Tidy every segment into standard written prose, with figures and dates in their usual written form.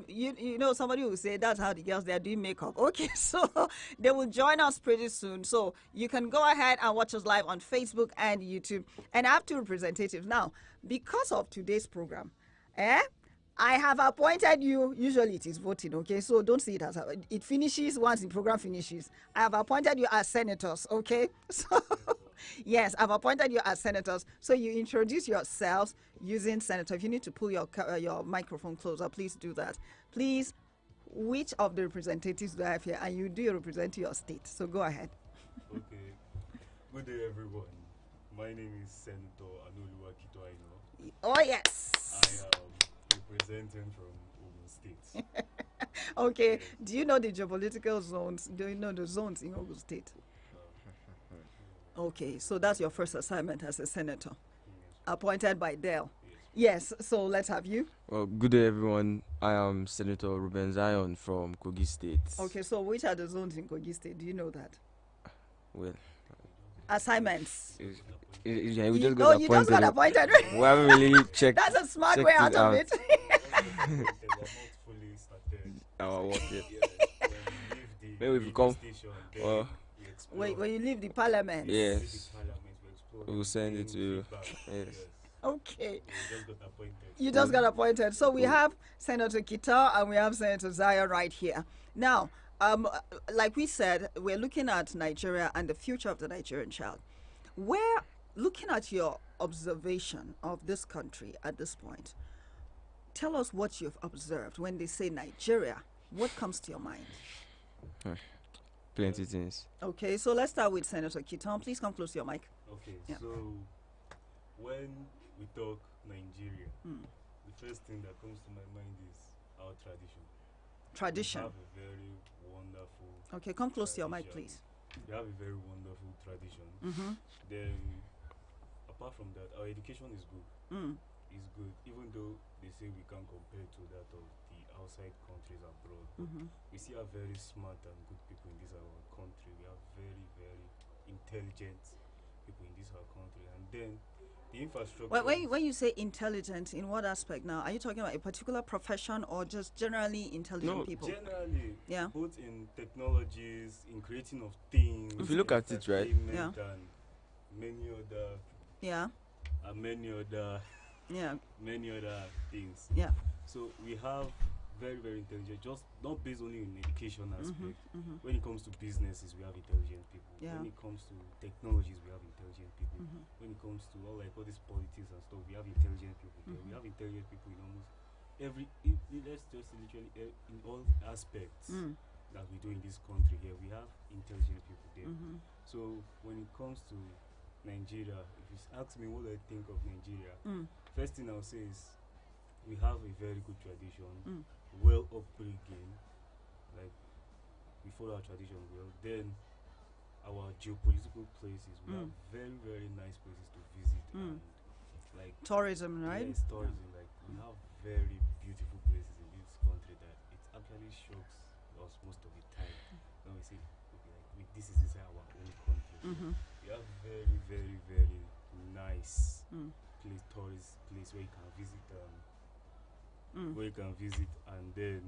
you know, somebody will say that's how the girls they are doing makeup. Okay, so they will join us pretty soon. So you can go ahead and watch us live on Facebook and YouTube. And I have two representatives now because of today's program. Eh? I have appointed you. Usually it is voting, okay? So don't see it as it finishes once the program finishes. I have appointed you as senators, okay? So yes, I've appointed you as senators. So you introduce yourselves using senator. If you need to pull your microphone closer, please do that. Please, which of the representatives do I have here? And you do represent your state. So go ahead. Okay. Good day, everyone. My name is Senator Anoluwa Kitoaino. Oh yes. I am representing from Ogun State. Okay. Yes. Do you know the geopolitical zones? Do you know the zones in Ogun State? Okay, so that's your first assignment as a senator, appointed by Dell. Yes, so let's have you. Well, good day, everyone. I am Senator Ruben Zion from Kogi State. Okay, so which are the zones in Kogi State? Do you know that? Well, assignments. yeah, we You, just oh, got you just got appointed. We haven't really checked. That's a smart checked way out of it. They were not fully started. Our work yet. When Maybe we we come. station, Well, we explore. When you leave the parliament. Yes. Visit Parliament, we explore We will send it things, to you. feedback. Yes. Okay. We just got appointed. You just got appointed. So we have Senator Kita and we have Senator Zaya right here. Now, like we said, we're looking at Nigeria and the future of the Nigerian child. Where, looking at your observation of this country at this point, tell us what you've observed when they say Nigeria. What comes to your mind? Plenty things. Okay, so let's start with Senator Kitan. Please come close to your mic. Okay, Yeah. so when we talk Nigeria, the first thing that comes to my mind is our tradition. Tradition. We have a very wonderful. Okay, come close to your mic, tradition. please. We have a very wonderful tradition. Then, apart from that, our education is good. Is good, even though they say we can't compare to that of the outside countries abroad. We still have very smart and good people in this our country. We have very, very intelligent people in this our country, and then the infrastructure. Well, when you say intelligent, in what aspect now? Are you talking about a particular profession or just generally intelligent No, people? Generally, Yeah. both in technologies, in creating of things. If you look at it, right? entertainment And many other, Yeah, and many other, yeah, many other things. yeah. So we have very, very intelligent, just not based only in education aspect. When it comes to businesses, we have intelligent people. Yeah. When it comes to technologies, we have intelligent people. When it comes to all this politics and stuff, we have intelligent people there. We have intelligent people in almost every, let's just say literally in all aspects that we do in this country here, we have intelligent people there. So when it comes to Nigeria, if you ask me what I think of Nigeria, first thing I'll say is we have a very good tradition, well upbringing, like we follow our tradition well. Then our geopolitical places, we have very, very nice places to visit, and like Tourism, right? yes, tourism. Like we have very beautiful places in this country that it actually shocks us most of the time when we say, okay, like this is inside our own country. We have very, very, very nice tourist place where you can visit. Where you can visit and then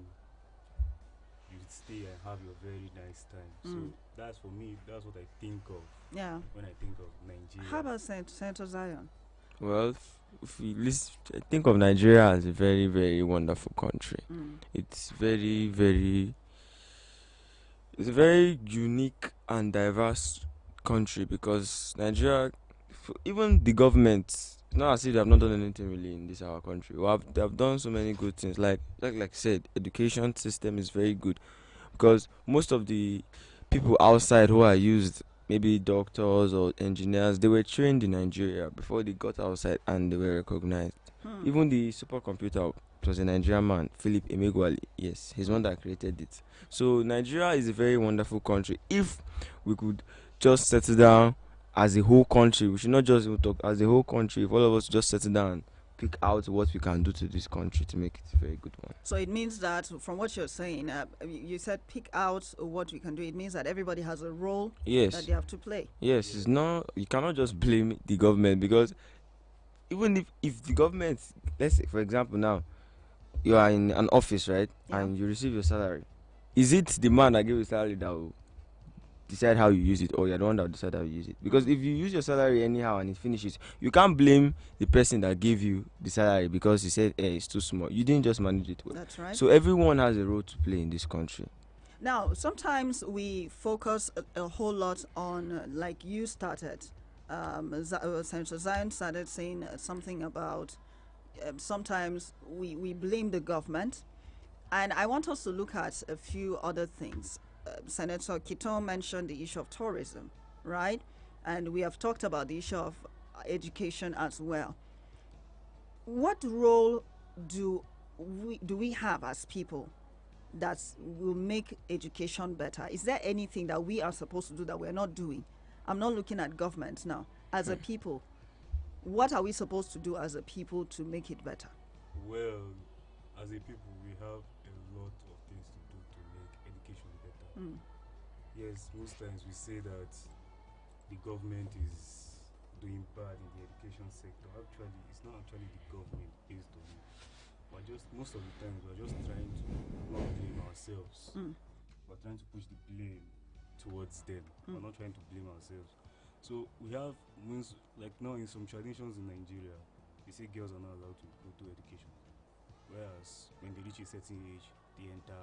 you stay and have your very nice time. So that's for me. That's what I think of Yeah. when I think of Nigeria. How about Senator Zion? Well, if we I think of Nigeria as a very, very wonderful country. It's very, very. It's a very unique and diverse country because Nigeria, even the government, it's not as if they have not done anything really in this our country. They have done so many good things. Like I said, education system is very good because most of the people outside who are used, maybe doctors or engineers, they were trained in Nigeria before they got outside and they were recognized. Even the supercomputer was a Nigerian man, Philip Emeagwali. Yes, he's one that created it. So Nigeria is a very wonderful country. If we could just settle down as a whole country, we should not just talk as a whole country. If all of us just settle down, pick out what we can do to this country to make it a very good one. So it means that from what you're saying, you said pick out what we can do. It means that everybody has a role Yes. that they have to play. Yes, it's not. You cannot just blame the government because even if the government, let's say for example now, you are in an office, right? Yeah. And you receive your salary. Is it the man that gave you salary that will decide how you use it, or you're the one that will decide how you use it? Because if you use your salary anyhow and it finishes, you can't blame the person that gave you the salary because he said, "Hey, it's too small." You didn't just manage it well. That's right. So everyone has a role to play in this country. Now, sometimes we focus a whole lot on, like you started, Senator Zion started saying something about sometimes we blame the government. And I want us to look at a few other things. Senator Kiton mentioned the issue of tourism, right? And we have talked about the issue of education as well. What role do we have as people that will make education better? Is there anything that we are supposed to do that we're not doing? I'm not looking at government now. As a people, what are we supposed to do as a people to make it better? Well, as a people, we have a lot of things to do to make education better. Yes, most times we say that the government is doing bad in the education sector. Actually, it's not actually the government based on it. But just most of the times we're just trying to not blame ourselves. We're trying to push the blame towards them. We're not trying to blame ourselves. So we have like now in some traditions in Nigeria, they say girls are not allowed to go to education. Whereas when they reach a certain age, they enter.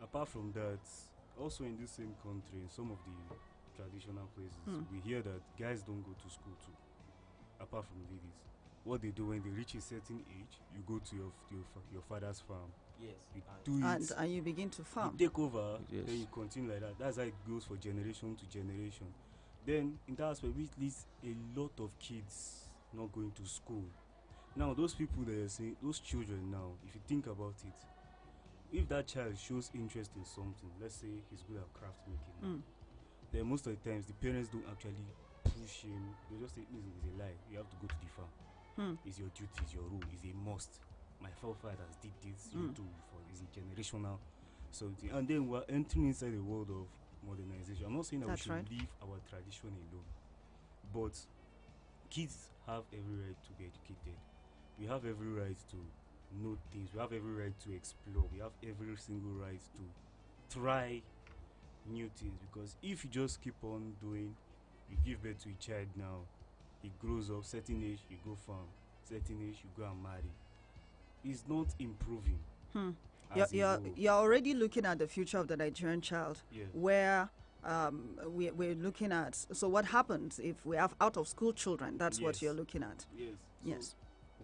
Apart from that, also in this same country, in some of the traditional places, we hear that guys don't go to school too, apart from ladies. What they do when they reach a certain age, you go to your father's farm. Yes. You do it. And you begin to farm. You take over, Yes. then you continue like that. That's how it goes for generation to generation. Then in that aspect, which leads a lot of kids not going to school. Now those people that are saying, those children now, if you think about it, if that child shows interest in something, let's say he's good at craft making, then most of the times the parents don't actually push him. They just say, listen, it's a lie. You have to go to the farm. It's your duty, it's your role, it's a must. My forefathers did this, you do for it's a generational something. And then we're entering inside the world of modernization. I'm not saying that That's we should right. leave our tradition alone, but kids have every right to be educated. We have every right to know things. We have every right to explore. We have every single right to try new things. Because if you just keep on doing, you give birth to a child now, he grows up, certain age, you go farm, certain age, you go and marry. It's not improving. as a whole. You're already looking at the future of the Nigerian child, Yeah. where we're looking at. So what happens if we have out of school children? That's what Yes. you're looking at. Yes. Yes.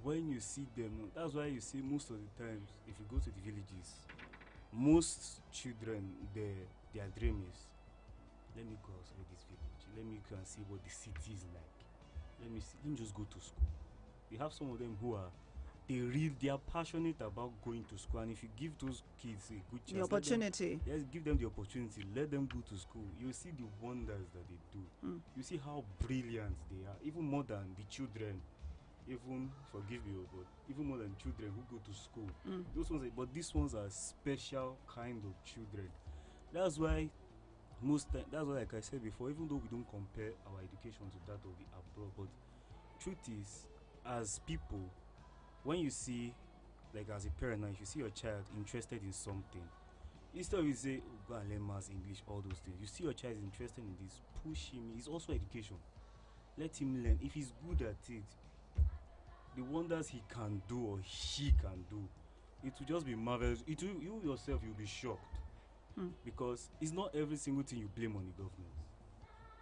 When you see them, that's why you see most of the times, if you go to the villages, most children, their dream is, let me go outside this village. Let me go and see what the city is like. Let me just go to school. You have some of them who are, they are passionate about going to school, and if you give those kids a good chance, The opportunity. yes, give them the opportunity. Let them go to school. You see the wonders that they do. You see how brilliant they are, even more than the children. Even forgive me, but even more than children who go to school. Those ones, but these ones are special kind of children. That's why that's why, like I said before, even though we don't compare our education to that of the abroad, but truth is, as people, when you see, like as a parent now, if you see your child interested in something, instead of you say, oh, go and learn maths, English, all those things, you see your child is interested in this, push him. It's also education. Let him learn. If he's good at it, the wonders he can do or she can do, it will just be marvelous. You yourself, you'll be shocked, because it's not every single thing you blame on the government.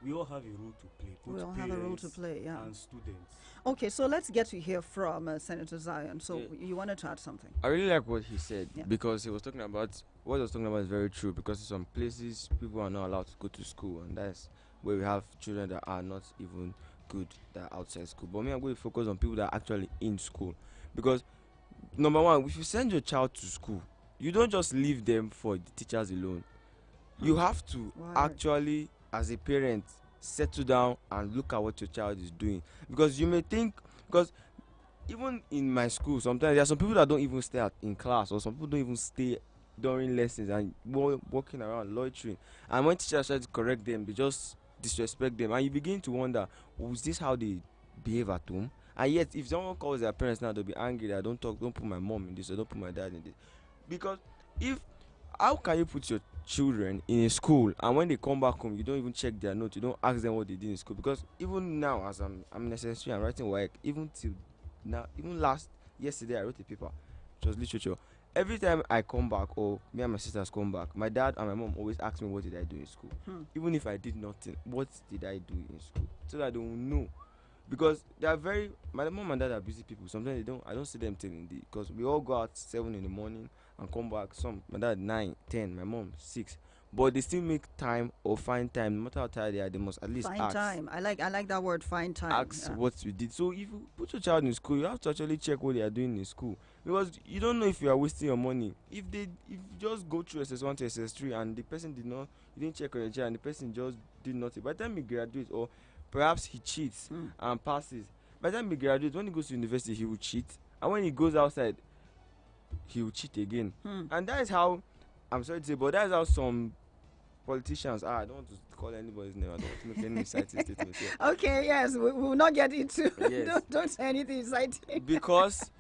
We all have a role to play. We both all have a role to parents play, yeah. and students. Okay, so let's get to hear from Senator Zion. So Yeah. you wanted to add something? I really like what he said, Yeah. because he was talking about what he was talking about is very true, because in some places people are not allowed to go to school, and that's where we have children that are not even good, that are outside school. But me, I'm going to focus on people that are actually in school, because number one, if you send your child to school, you don't just leave them for the teachers alone. You have to Right. actually, as a parent, settle down and look at what your child is doing, because you may think, because even in my school, sometimes there are some people that don't even stay in class, or some people don't even stay during lessons and walking around loitering, and when teachers try to correct them, they just disrespect them, and you begin to wonder, is this how they behave at home? And yet, if someone calls their parents now, they'll be angry that don't put my mom in this or don't put my dad in this. Because if how can you put your children in a school and when they come back home you don't even check their notes, you don't ask them what they did in school? Because even now, as I'm necessary, I'm writing work, even till now, even yesterday I wrote a paper, it was literature. Every time I come back or me and my sisters come back, my dad and my mom always ask me what did I do in school. Even if I did nothing, what did I do in school? So that they will know. Because they are my mom and dad are busy people. Sometimes I don't see them till in the, because we all go out 7 in the morning and come back. My dad 9, 10, my mom 6. But they still make time or find time, no matter how tired they are, they must at least Find ask. time. I like that word, find time. Ask what you did. So if you put your child in school, you have to actually check what they are doing in school, because you don't know if you are wasting your money. If you just go through SS1 to SS3 and the person you didn't check on your child and the person just did nothing, by the time he graduates, or perhaps he cheats and passes, by the time he graduates, when he goes to university he will cheat, and when he goes outside he will cheat again. And that is how, I'm sorry to say, but that is how some politicians are. I don't want to call anybody's name. I don't want to make any inciting statements here. Okay, yes, we will not get into. Yes. don't say anything inciting. Because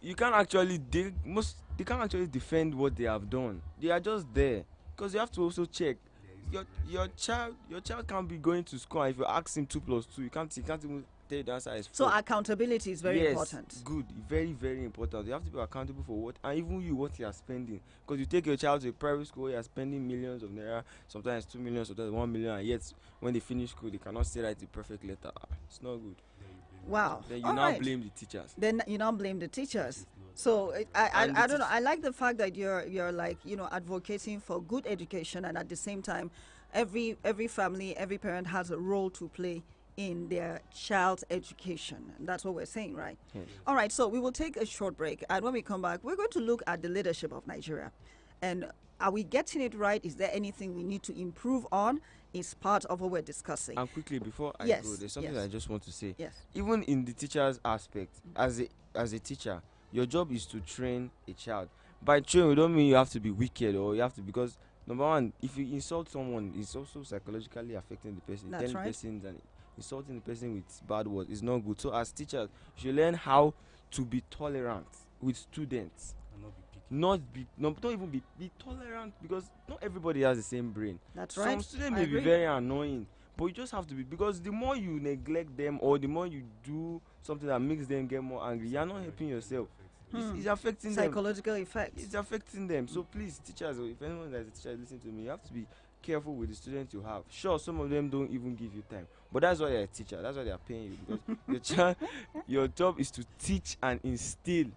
you can't actually they can't actually defend what they have done. They are just there. Because you have to also check. Your child can't be going to school, and if you ask him 2 plus 2, you can't even tell you the answer is 4. So accountability is very important. Good, very, very important. You have to be accountable for what you are spending. Because you take your child to a private school, you are spending millions of naira, sometimes 2 million, sometimes 1 million, and yet when they finish school, they cannot say write the perfect letter. It's not good. Wow. Then you now blame the teachers. Then you now blame the teachers. So I don't know. I like the fact that you're like, advocating for good education, and at the same time, every family, every parent has a role to play in their child's education. And that's what we're saying, right? Yes. All right. So we will take a short break, and when we come back, we're going to look at the leadership of Nigeria, and are we getting it right? Is there anything we need to improve on? Is part of what we're discussing. And quickly before I Yes, go, there's something yes. I just want to say. Yes. Even in the teacher's aspect, as a teacher, your job is to train a child. By train, we don't mean you have to be wicked, or you have to, because number one, if you insult someone, it's also psychologically affecting the person. That's Telling right. the person and insulting the person with bad words is not good. So as teachers, you should learn how to be tolerant with students. And not be picky. Don't even be tolerant, because not everybody has the same brain. That's right. Some students I may be agree. very annoying, but you just have to be, because the more you neglect them or the more you do something that makes them get more angry, you're not helping yourself. It's affecting them. Psychological effects. It's affecting them. So please, teachers, or if anyone that is a teacher listening to me, you have to be careful with the students you have. Sure, some of them don't even give you time, but that's why they're a teacher. That's why they are paying you, because your job is to teach and instill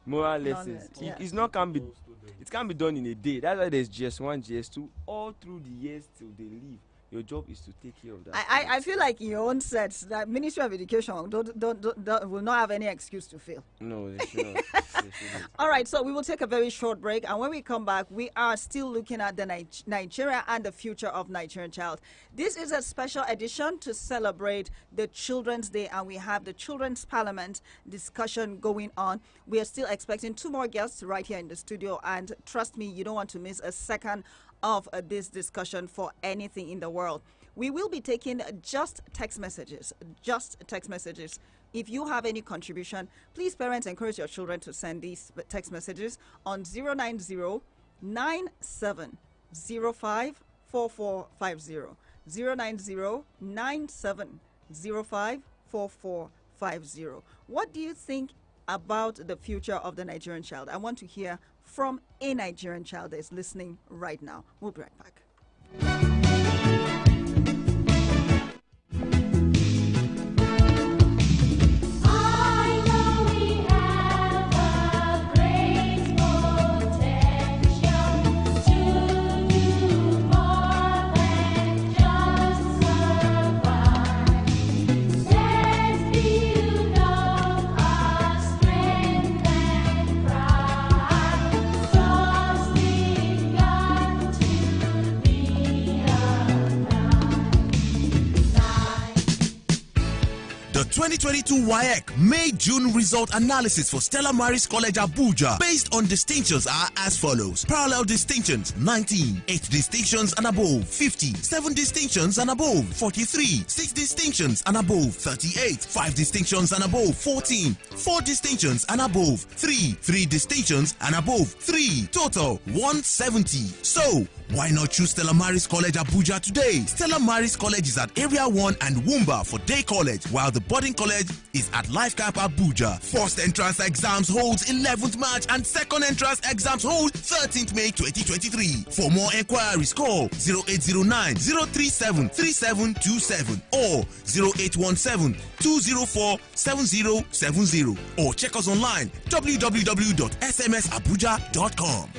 moral lessons. Yeah. It can't be done in a day. That's why there's GS1, GS2, all through the years till they leave. Your job is to take care of that. I feel like your own sets that Ministry of Education will not have any excuse to fail. No, they should not. They shouldn't. All right, so we will take a very short break, and when we come back, we are still looking at the Nigeria and the future of Nigerian child. This is a special edition to celebrate the Children's Day, and we have the Children's Parliament discussion going on. We are still expecting 2 more guests right here in the studio, and trust me, you don't want to miss a second of this discussion for anything in the world. We will be taking just text messages. If you have any contribution, please, parents, encourage your children to send these text messages on 090-9705-4450. 090-9705-4450. What do you think about the future of the Nigerian child? I want to hear from a Nigerian child that is listening right now. We'll be right back. Trust in God to be 2022 WAEC May-June result analysis for Stella Maris College Abuja based on distinctions are as follows. Parallel distinctions 19, 8 distinctions and above 50, 7 distinctions and above 43, 6 distinctions and above 38, 5 distinctions and above 14, 4 distinctions and above 3 distinctions and above 3, total 170. So why not choose Stella Maris College Abuja today? Stella Maris College is at Area 1 and Wumba for day college, while the boarding college is at Life Camp Abuja. First entrance exams holds 11th March and second entrance exams hold 13th May 2023. For more enquiries, call 0809 037 3727 or 0817 204 7070 or check us online www.smsabuja.com.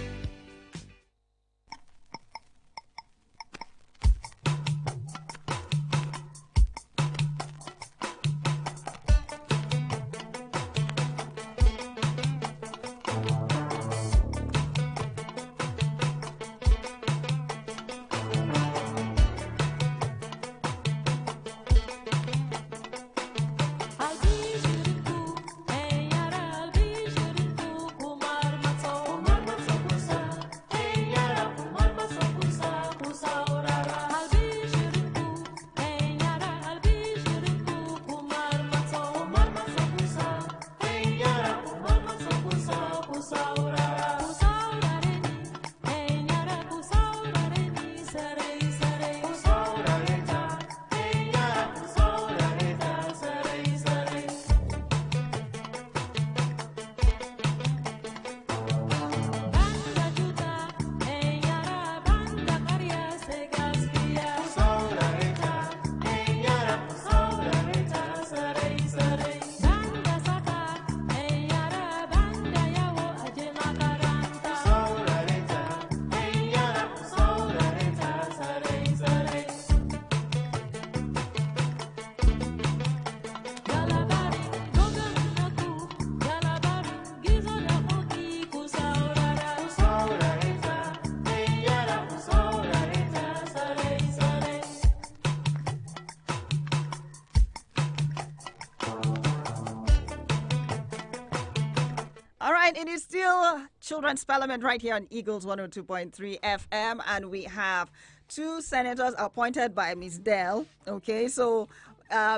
It is still Children's Parliament right here on Eagles 102.3 FM, and we have 2 senators appointed by Ms. Dell. Okay, so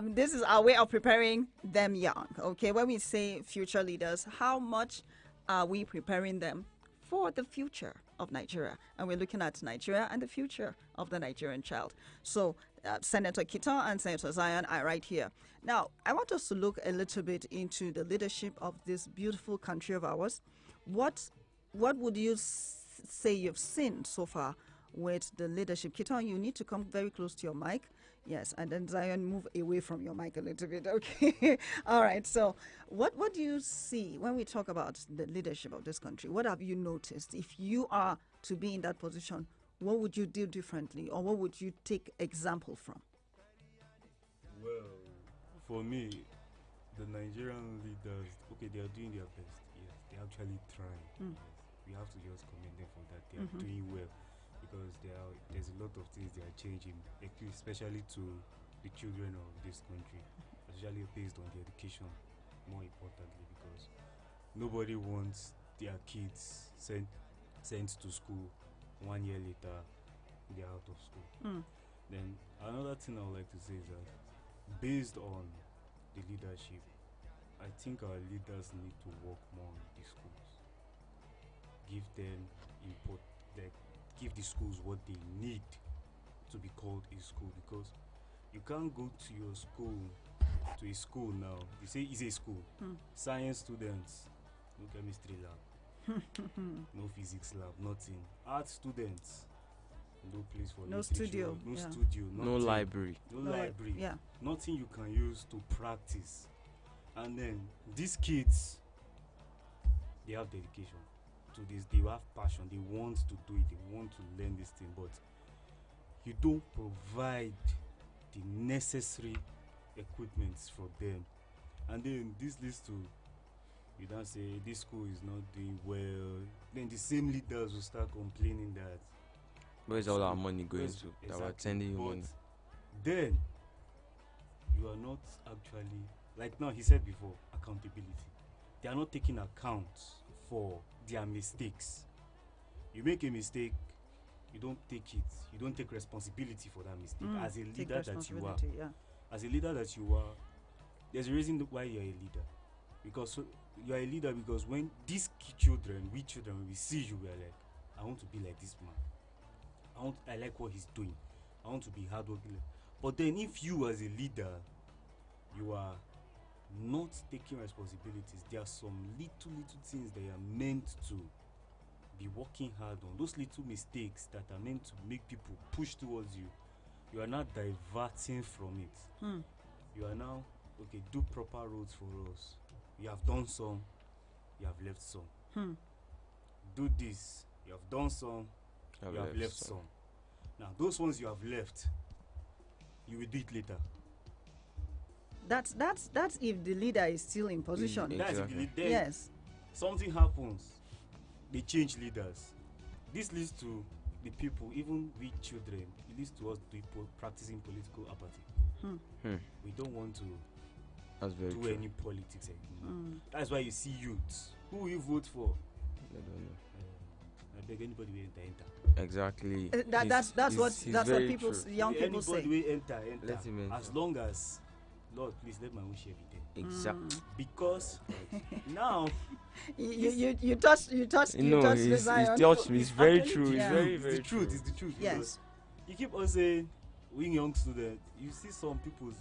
this is our way of preparing them young. Okay, when we say future leaders, how much are we preparing them for the future of Nigeria? And we're looking at Nigeria and the future of the Nigerian child. So Senator Kiton and Senator Zion are right here. Now, I want us to look a little bit into the leadership of this beautiful country of ours. What would you say you've seen so far with the leadership? Kiton, you need to come very close to your mic. Yes, and then Zion, move away from your mic a little bit. Okay. All right. So what do you see when we talk about the leadership of this country? What have you noticed? If you are to be in that position, what would you do differently, or what would you take example from? Well, for me, the Nigerian leaders, okay, they are doing their best. Yes, they actually try. Yes. We have to just commend them for that. They are doing well, because there's a lot of things they are changing, especially to the children of this country, especially based on the education, more importantly, because nobody wants their kids sent to school 1 year later they're out of school. Then another thing I would like to say is that based on the leadership, I think our leaders need to work more on the schools, give them input, give the schools what they need to be called a school, because you can't go to your school, to a school now, you say it's a school, science students, no chemistry lab, no physics lab, nothing. Art students, no place for no literature, studio, no yeah. studio, No nothing. library. No library, Yeah. nothing you can use to practice. And then these kids, they have dedication to this, they have passion, they want to do it, they want to learn this thing, but you don't provide the necessary equipments for them. And then this leads to, you don't say this school is not doing well, then the same leaders will start complaining that Where's all our money going where's- to? That exactly. we're sending you But money. then you are not actually like now he said before, accountability. They are not taking account for their mistakes. You make a mistake, you don't take it. You don't take responsibility for that mistake. As a Take leader that you are, responsibility, yeah. as a leader that you are, there's a reason why you're a leader. Because you are a leader because when these children, we children, when we see you, we are like, I want to be like this man. I like what he's doing. I want to be hardworking. But then if you as a leader, you are not taking responsibilities, there are some little things that you are meant to be working hard on. Those little mistakes that are meant to make people push towards you, you are not diverting from it. You are now, okay, do proper roads for us. You have done some, you have left some. Do this, you have done some, you have left some. Now those ones you have left, you will do it later. That's if the leader is still in position. Mm, That's if exactly. then Yes. something happens, they change leaders. This leads to the people, even we children, it leads to us practicing political apathy. We don't want to That's very do true. any politics anymore. That's why you see youths. Who will you vote for? I don't know. I beg anybody will enter. Exactly. That's He's- what he's that's what very people true. young people Anybody say. will enter. Let him enter. As long as, Lord, please let my own share be there. Exactly. Because now You touched No, the he's Zion. touched me. It's very actually true. It's Yeah. very, it's very the truth. true. It's the truth. Yes. Because you keep on saying we young students. You see some people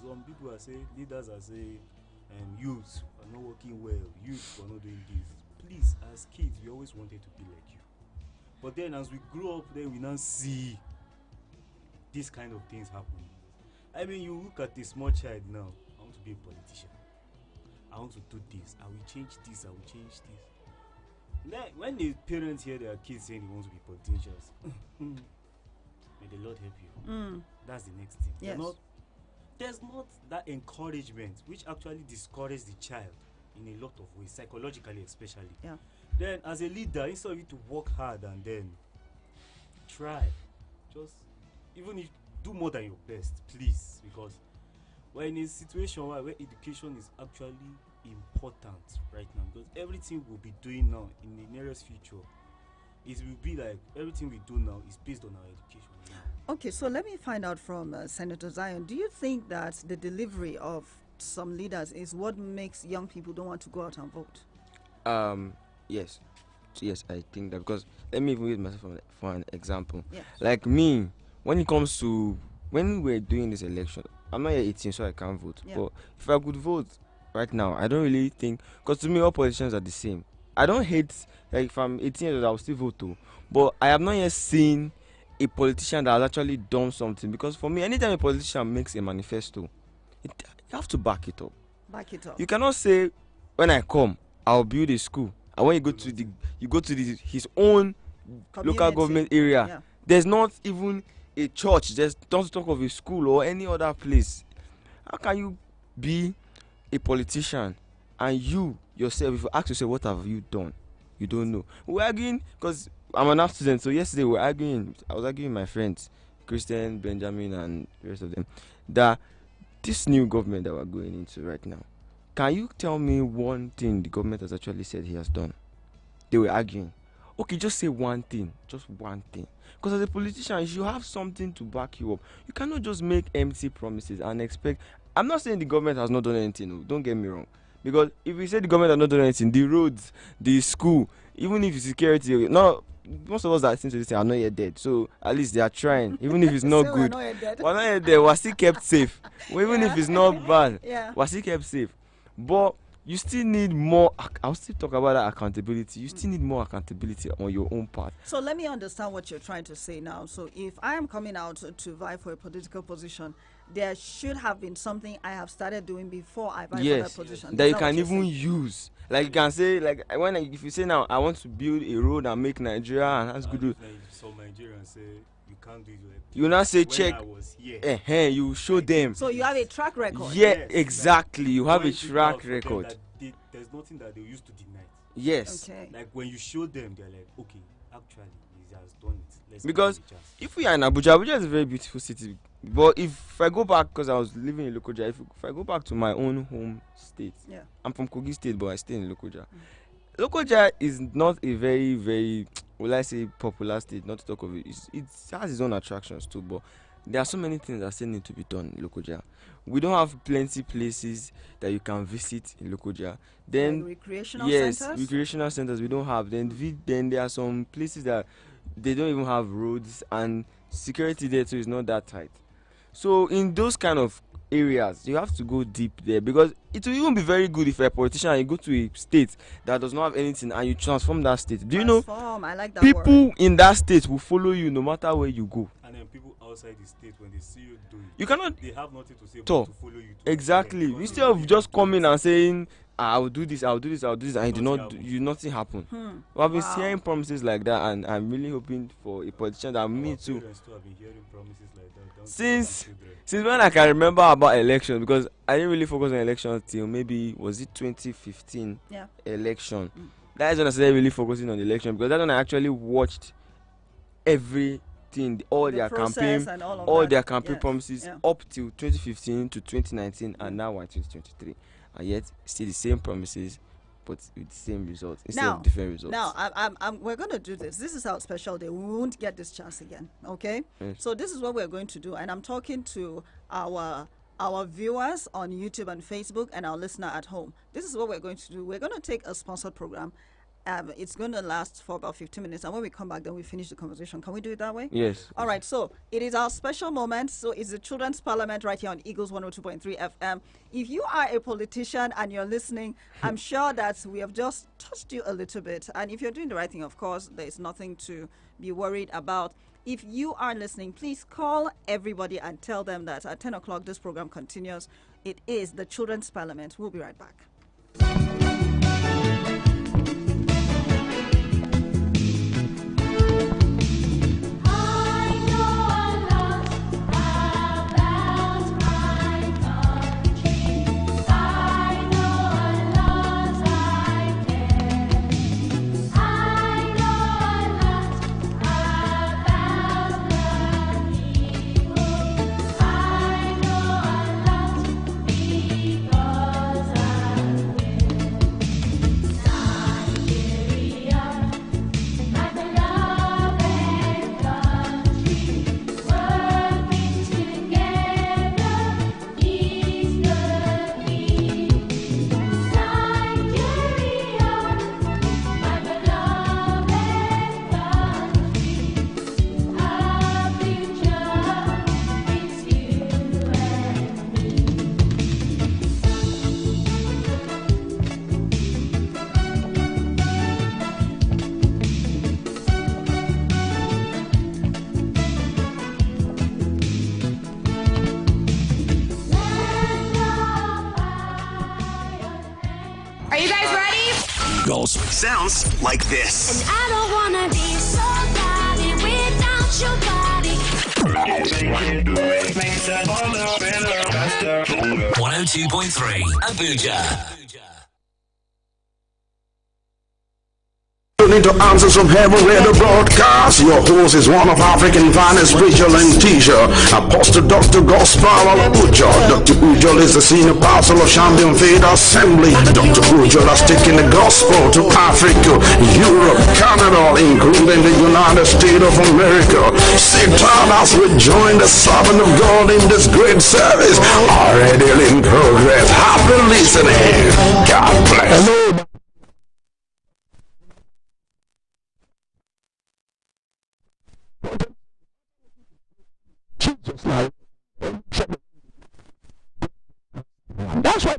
are saying leaders are saying youths are not working well. Youths are not doing this. Please, as kids, we always wanted to be like you. But then as we grow up, then we now see these kind of things happening. I mean, you look at a small child now. I want to be a politician. I want to do this. I will change this. I will change this. Then when the parents hear their kids saying they want to be politicians, may the Lord help you. That's the next thing. Yes. There's not that encouragement which actually discourages the child in a lot of ways, psychologically especially. Yeah. Then as a leader, instead of you to work hard and then try, just even if do more than your best, please, because we're in a situation where education is actually important right now, because everything we'll be doing now in the nearest future, it will be like everything we do now is based on our education now. Okay, so let me find out from Senator Zion. Do you think that the delivery of some leaders is what makes young people don't want to go out and vote? Yes, I think that, because let me even use myself for an example. Yes. Like me, when it comes to when we're doing this election, I'm not yet 18, so I can't vote. Yeah. But if I could vote right now, I don't really think, because to me all politicians are the same. I don't hate, like if I'm 18 years old, I'll still vote too. But I have not yet seen a politician that has actually done something, because for me, anytime a politician makes a manifesto, you have to back it up. Back it up. You cannot say, when I come, I'll build a school, and when you go to his own local Community. government area, Yeah. there's not even a church. There's don't talk of a school or any other place. How can you be a politician and you yourself, if you ask yourself, what have you done? You don't know. We're arguing because I'm an art student, so yesterday I was arguing with my friends, Christian, Benjamin, and the rest of them, that this new government that we're going into right now, can you tell me one thing the government has actually said he has done? They were arguing. Okay, just say one thing. Just one thing. Because as a politician, you should have something to back you up. You cannot just make empty promises and expect. I'm not saying the government has not done anything. No, don't get me wrong. Because if we say the government has not done anything, the roads, the school, even if it's security, most of us that listen to this are not yet dead. So at least they are trying. Even if it's not So good. we're not yet dead. We're not yet there. We're still kept safe. Even if it's not bad, Yeah. we're still kept safe. But you still need more. I'll still talk about that accountability. You still need more accountability on your own part. So let me understand what you're trying to say now. So if I am coming out to vie for a political position, there should have been something I have started doing before I vie Yes, for that position. that Is you what can you're even saying? use. Like you can say, like if you say now, I want to build a road and make Nigeria and that's good. If some Nigerians say you can't do it, like, You now say when check. I was here, You show them. So you have a track record. Yeah, Yes, exactly. You have a point it out track for them record. that there's nothing that they used to deny. Yes. Okay. Like when you show them, they're like, okay, actually he has done it. Let's Because give him a chance. if we are in Abuja, Abuja is a very beautiful city. But if I go back, because I was living in Lokoja, if I go back to my own home state, Yeah. I'm from Kogi State, but I stay in Lokoja. Lokoja is not a very, very, will I say, popular state, not to talk of it. It has its own attractions too, but there are so many things that still need to be done in Lokoja. We don't have plenty places that you can visit in Lokoja. Then, Like recreational yes, centers. recreational centers we don't have. Then there are some places that they don't even have roads, and security there too is not that tight. So in those kind of areas, you have to go deep there, because it will even be very good if you're a politician and you go to a state that does not have anything and you transform that state. Do you know Transform. I like that people word. in that state will follow you no matter where you go? And then people outside the state, when they see you doing, You cannot they have nothing to say Talk. but to follow you. exactly. Because Instead they of believe just in doing coming it. and saying, I'll do this, I'll do this, I'll do this, and you do Nothing not do, happens. nothing happen. Well, I've been Wow. hearing promises like that, and I'm really hoping for a politician that me Our too. parents too have been hearing promises like that. Don't Since- tell children. Since when I can remember about elections, because I didn't really focus on elections till maybe, was it 2015 Yeah. election? That is when I started really focusing on the election, because that's when I actually watched everything, all The their process campaign, and all of all that. their campaign Yes. promises Yeah. up till 2015 to 2019, and now we're in 2023, and yet still the same promises, but with the same results instead Now- of different results. Now, we're going to do this. This is our special day. We won't get this chance again, okay? Yes. So this is what we're going to do, and I'm talking to our viewers on YouTube and Facebook and our listener at home. This is what we're going to do. We're going to take a sponsored program. It's going to last for about 15 minutes, and when we come back, then we finish the conversation. Can we do it that way? Yes. All right, so it is our special moment. So it's the Children's Parliament right here on Eagles 102.3 FM. If you are a politician and you're listening, I'm sure that we have just touched you a little bit. And if you're doing the right thing, of course, there's nothing to be worried about. If you are listening, please call everybody and tell them that at 10 o'clock this program continues. It is the Children's Parliament. We'll be right back. Are you guys ready? Gospel sounds like this. I don't wanna be somebody without your body. 102.3 Abuja. Tune into Answers from Heaven Radio broadcast. Your host is one of African finest preacher and teacher, Apostle Dr. Gospel Ujol. Dr. Ujol is the senior pastor of Champion Faith Assembly. Dr. Ujol has taken the gospel to Africa, Europe, Canada, including the United States of America. Satan has rejoined the servant of God in this great service. Already in progress. Happy listening. God bless. Hello. Jesus life. That's why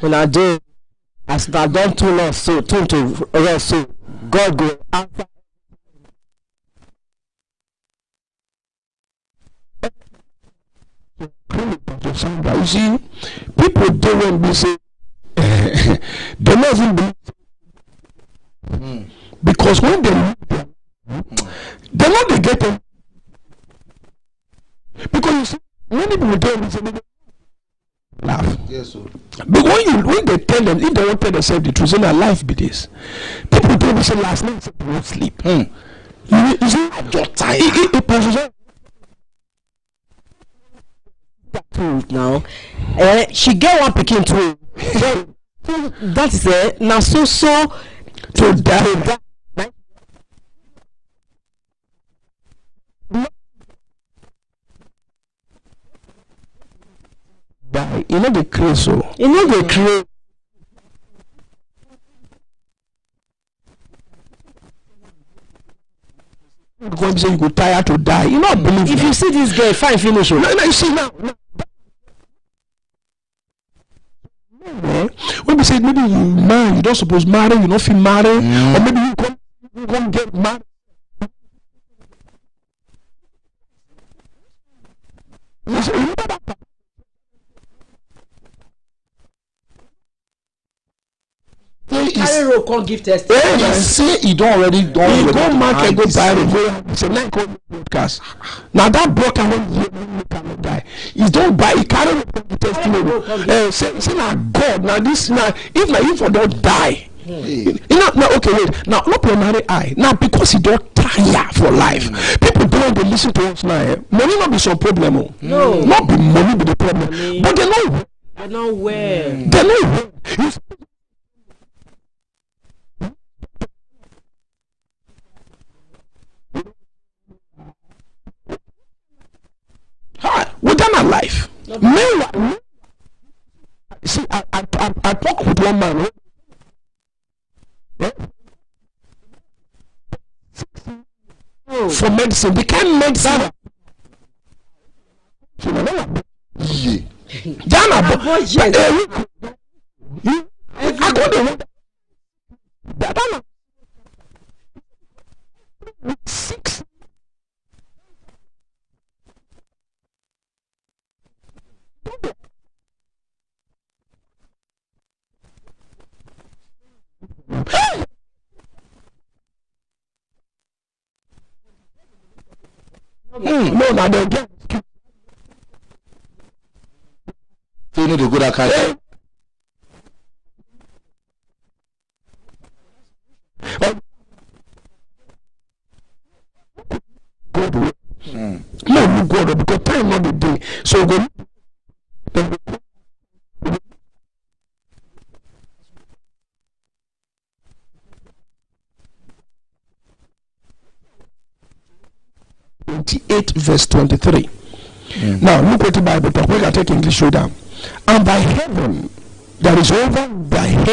when I do, as I don't turn us so turn to us so God go answer. You see, people do when we say they not even believe, because when they not they get them, because you see many people tell say laugh. Yes, sir. But when they tell them, if they won't tell themselves the truth, say na life be this. People tell me say last night they won't sleep. You see, I just tired. Now, she get one pikin too. That is now so to die. You know the craze, so you know the craze. When you say you go tired to die, you not believe. If you see this girl, fine finish. No, you see now. When we say maybe you marry, you don't suppose marry, you don't feel marry, or maybe you come get married. Carry road can't give test. Say he don't already done. He go market, go buy it, go. Say like broadcast. Now that broker when cannot die. He don't buy. He carry the testimony. Say now God. Now this now if my info don't die. You know now okay wait now not primary eye now because he don't tire for life. People don't they listen to us now. Money not be some problem. No, not be money be the problem. But they know. They know where. They know. Within my life, meanwhile, see, I talk with one man. For medicine, the kind of medicine. I couldn't. 6. No, now they get. So you need to go that kind. No, you go because time not the day. So go. Verse 23. Now look what the Bible talk. We can take English show down. And by heaven that is over thy head